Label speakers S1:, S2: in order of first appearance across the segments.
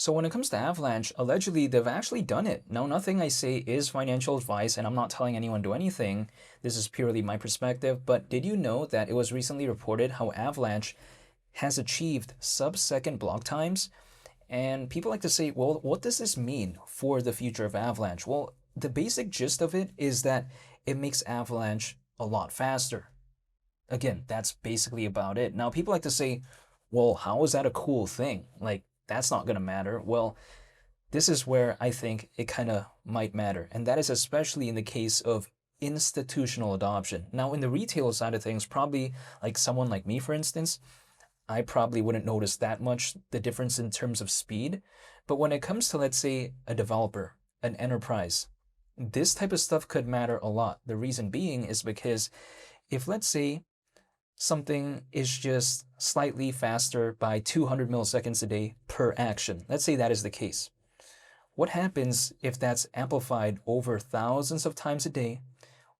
S1: So when it comes to Avalanche, allegedly they've actually done it. Now, nothing I say is financial advice, and I'm not telling anyone to do anything. This is purely my perspective. But did you know that it was recently reported how Avalanche has achieved sub-second block times? And people like to say, well, what does this mean for the future of Avalanche? Well, the basic gist of it is that it makes Avalanche a lot faster. Again, that's basically about it. Now, people like to say, well, how is that a cool thing? Like, that's not going to matter. Well, this is where I think it kind of might matter. And that is especially in the case of institutional adoption. Now, in the retail side of things, probably like someone like me, for instance, I probably wouldn't notice that much the difference in terms of speed. But when it comes to, let's say, a developer, an enterprise, this type of stuff could matter a lot. The reason being is because if, let's say, something is just slightly faster by 200 milliseconds a day per action, let's say that is the case. What happens if that's amplified over thousands of times a day,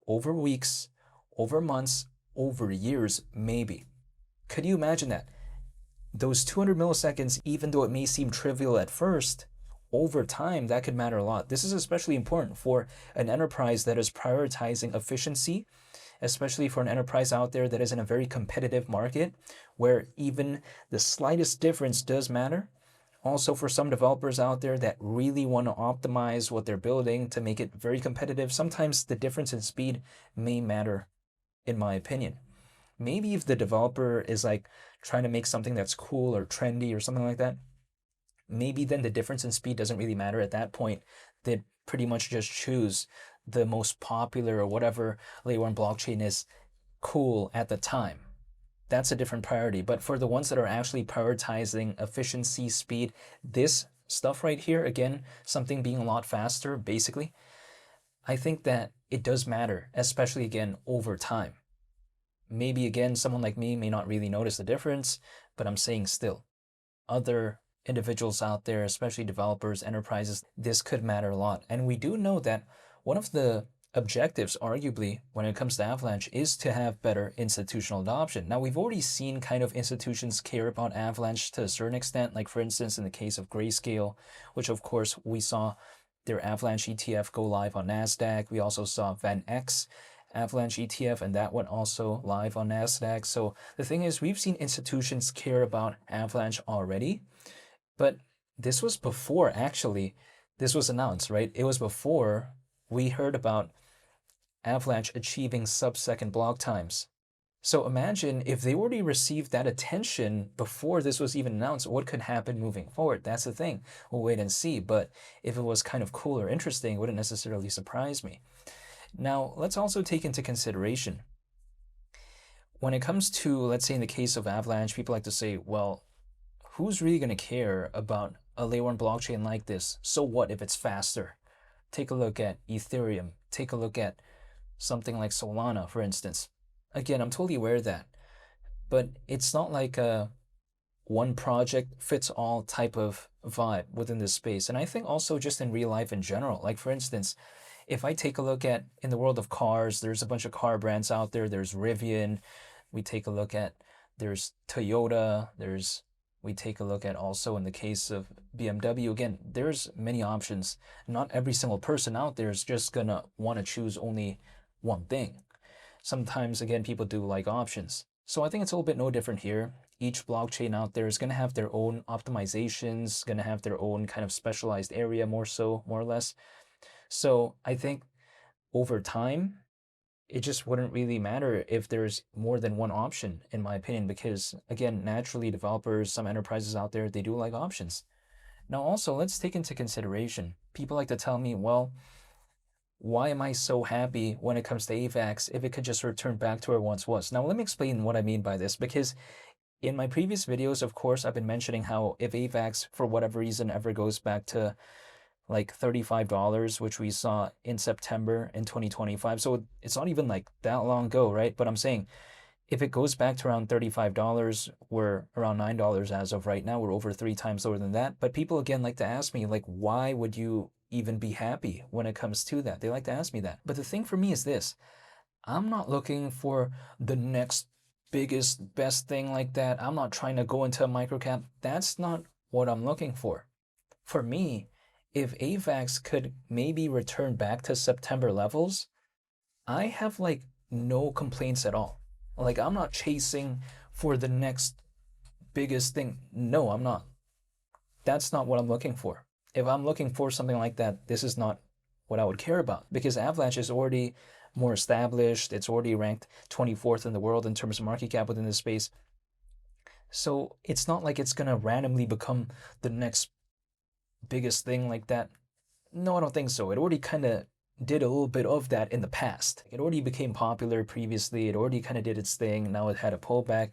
S1: over weeks, over months, over years, maybe? Could you imagine that? Those 200 milliseconds, even though it may seem trivial at first, over time, that could matter a lot. This is especially important for an enterprise that is prioritizing efficiency, especially for an enterprise out there that is in a very competitive market where even the slightest difference does matter. Also, for some developers out there that really want to optimize what they're building to make it very competitive, sometimes the difference in speed may matter, in my opinion. Maybe if the developer is like trying to make something that's cool or trendy or something like that, maybe then the difference in speed doesn't really matter at that point. They pretty much just choose the most popular or whatever layer 1 blockchain is cool at the time. That's a different priority. But for the ones that are actually prioritizing efficiency, speed, this stuff right here, again, something being a lot faster, basically, I think that it does matter, especially again, over time. Maybe again, someone like me may not really notice the difference, but I'm saying still, other individuals out there, especially developers, enterprises, this could matter a lot. And we do know that one of the objectives, arguably, when it comes to Avalanche is to have better institutional adoption. Now, we've already seen kind of institutions care about Avalanche to a certain extent, like for instance, in the case of Grayscale, which of course we saw their Avalanche ETF go live on NASDAQ. We also saw VanEck Avalanche ETF, and that went also live on NASDAQ. So the thing is, we've seen institutions care about Avalanche already, but this was before actually this was announced, right? It was before we heard about Avalanche achieving sub-second block times. So imagine if they already received that attention before this was even announced, what could happen moving forward? That's the thing. We'll wait and see. But if it was kind of cool or interesting, it wouldn't necessarily surprise me. Now, let's also take into consideration when it comes to, let's say in the case of Avalanche, people like to say, well, who's really going to care about a layer 1 blockchain like this? So what if it's faster? Take a look at Ethereum. Take a look at something like Solana, for instance. Again, I'm totally aware of that. But it's not like a one project fits all type of vibe within this space. And I think also just in real life in general, like for instance, if I take a look at in the world of cars, there's a bunch of car brands out there. There's Rivian. We take a look at, there's Toyota. We take a look at also in the case of BMW, again, there's many options. Not every single person out there is just gonna want to choose only one thing. Sometimes, again, people do like options. So I think it's a little bit no different here. Each blockchain out there is gonna have their own optimizations, gonna have their own kind of specialized area, more or less. So I think over time, it just wouldn't really matter if there's more than one option, in my opinion, because again, naturally developers, some enterprises out there, they do like options. Now also, let's take into consideration, people like to tell me, well, why am I so happy when it comes to AVAX if it could just return back to where it once was? Now let me explain what I mean by this, because in my previous videos, of course, I've been mentioning how if AVAX, for whatever reason, ever goes back to like $35, which we saw in September in 2025. So it's not even like that long ago, right? But I'm saying if it goes back to around $35, we're around $9 as of right now. We're over 3 times lower than that. But people again like to ask me, like, why would you even be happy when it comes to that? They like to ask me that. But the thing for me is this: I'm not looking for the next biggest, best thing like that. I'm not trying to go into a microcap. That's not what I'm looking for. For me, if AVAX could maybe return back to September levels, I have like no complaints at all. Like I'm not chasing for the next biggest thing. No, I'm not. That's not what I'm looking for. If I'm looking for something like that, this is not what I would care about because Avalanche is already more established. It's already ranked 24th in the world in terms of market cap within this space. So it's not like it's going to randomly become the next biggest thing like that. No, I don't think so. It already kind of did a little bit of that in the past. It already became popular previously. It already kind of did its thing. Now it had a pullback.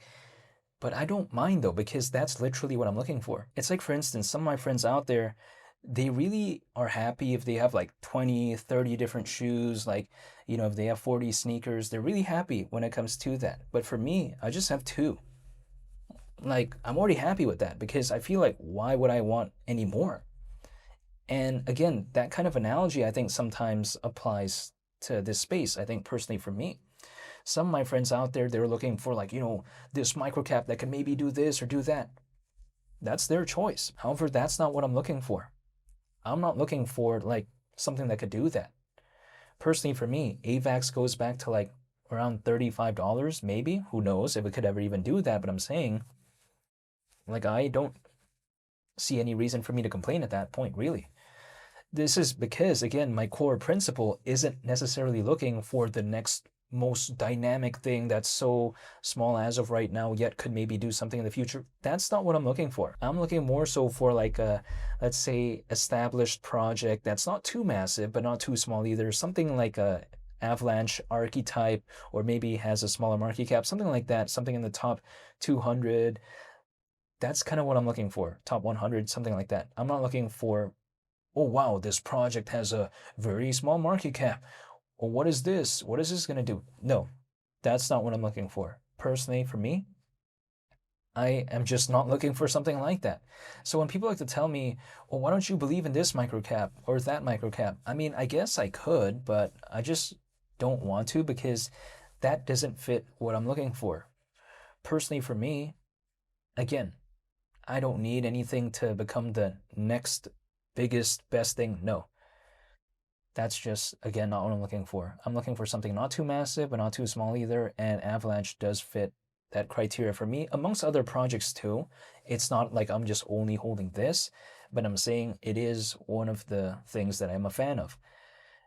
S1: But I don't mind though, because that's literally what I'm looking for. It's like, for instance, some of my friends out there, they really are happy if they have like 20, 30 different shoes, like, if they have 40 sneakers, they're really happy when it comes to that. But for me, I just have two. Like, I'm already happy with that because I feel like, why would I want any more? And again, that kind of analogy, I think sometimes applies to this space, I think personally for me. Some of my friends out there, they're looking for like, this microcap that can maybe do this or do that. That's their choice. However, that's not what I'm looking for. I'm not looking for like something that could do that. Personally, for me, AVAX goes back to like around $35, maybe. Who knows if it could ever even do that, but I'm saying, like, I don't see any reason for me to complain at that point, really. This is because, again, my core principle isn't necessarily looking for the next most dynamic thing that's so small as of right now, yet could maybe do something in the future. That's not what I'm looking for. I'm looking more so for like a, let's say, established project that's not too massive, but not too small either. Something like a Avalanche archetype, or maybe has a smaller market cap, something like that, something in the top 200. That's kind of what I'm looking for. Top 100, something like that. I'm not looking for, oh wow, this project has a very small market cap. Well, what is this? What is this going to do? No, that's not what I'm looking for. Personally, for me, I am just not looking for something like that. So when people like to tell me, well, why don't you believe in this microcap or that microcap? I mean, I guess I could, but I just don't want to because that doesn't fit what I'm looking for. Personally, for me, again, I don't need anything to become the next biggest, best thing. No, that's just, again, not what I'm looking for. I'm looking for something not too massive, but not too small either, and Avalanche does fit that criteria for me, amongst other projects too. It's not like I'm just only holding this, but I'm saying it is one of the things that I'm a fan of.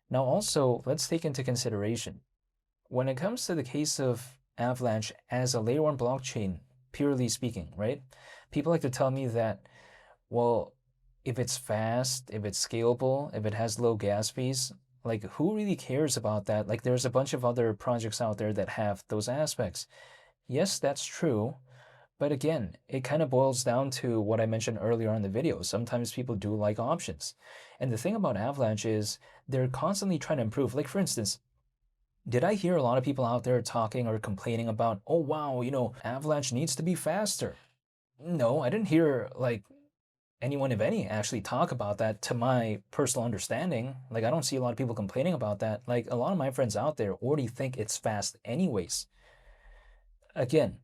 S1: Now also, let's take into consideration, when it comes to the case of Avalanche as a layer one blockchain, purely speaking, right? People like to tell me that, well, if it's fast, if it's scalable, if it has low gas fees, like who really cares about that? Like there's a bunch of other projects out there that have those aspects. Yes, that's true. But again, it kind of boils down to what I mentioned earlier in the video. Sometimes people do like options. And the thing about Avalanche is they're constantly trying to improve. Like for instance, did I hear a lot of people out there talking or complaining about, oh wow, Avalanche needs to be faster? No, I didn't hear like anyone, if any, actually talk about that to my personal understanding. Like, I don't see a lot of people complaining about that. Like, a lot of my friends out there already think it's fast anyways. Again,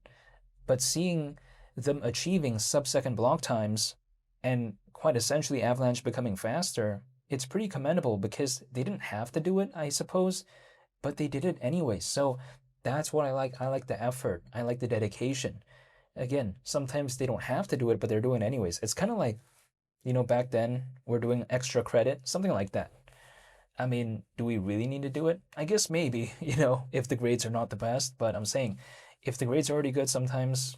S1: but seeing them achieving sub-second block times and quite essentially Avalanche becoming faster, it's pretty commendable because they didn't have to do it, I suppose, but they did it anyway. So that's what I like. I like the effort. I like the dedication. Again, sometimes they don't have to do it, but they're doing it anyways. It's kind of like, back then we're doing extra credit, something like that. I mean, do we really need to do it? I guess maybe, if the grades are not the best, but I'm saying if the grades are already good, sometimes,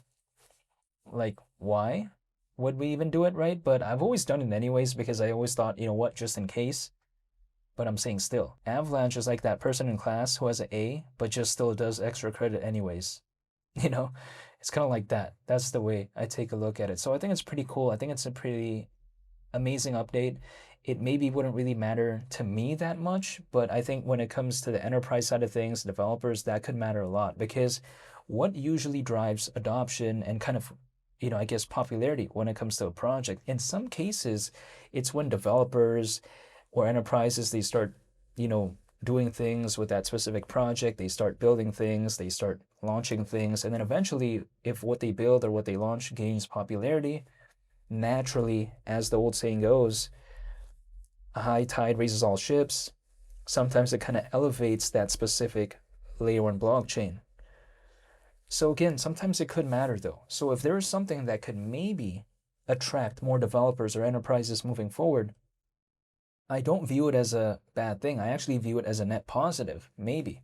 S1: like, why would we even do it, right? But I've always done it anyways because I always thought, what, just in case. But I'm saying still, Avalanche is like that person in class who has an A, but just still does extra credit anyways. You know, it's kind of like that. That's the way I take a look at it. So I think it's pretty cool. I think it's a pretty amazing update. It maybe wouldn't really matter to me that much, but I think when it comes to the enterprise side of things, developers, that could matter a lot because what usually drives adoption and kind of, I guess popularity when it comes to a project, in some cases, it's when developers or enterprises, they start, doing things with that specific project, they start building things, they start launching things, and then eventually, if what they build or what they launch gains popularity, naturally, as the old saying goes, a high tide raises all ships. Sometimes it kind of elevates that specific layer 1 blockchain. So again, sometimes it could matter though. So if there is something that could maybe attract more developers or enterprises moving forward, I don't view it as a bad thing. I actually view it as a net positive, maybe.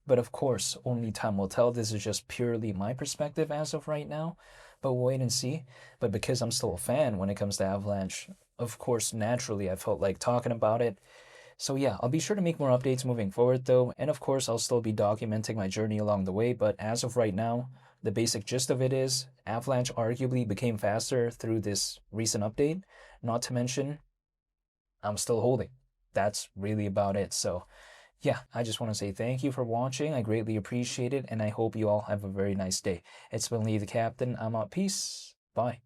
S1: But of course, only time will tell. This is just purely my perspective as of right now. But we'll wait and see. But because I'm still a fan when it comes to Avalanche, of course, naturally, I felt like talking about it. So yeah, I'll be sure to make more updates moving forward though. And of course, I'll still be documenting my journey along the way. But as of right now, the basic gist of it is Avalanche arguably became faster through this recent update. Not to mention, I'm still holding. That's really about it. So yeah, I just want to say thank you for watching. I greatly appreciate it, and I hope you all have a very nice day. It's been Lee the Captain. I'm out. Peace. Bye.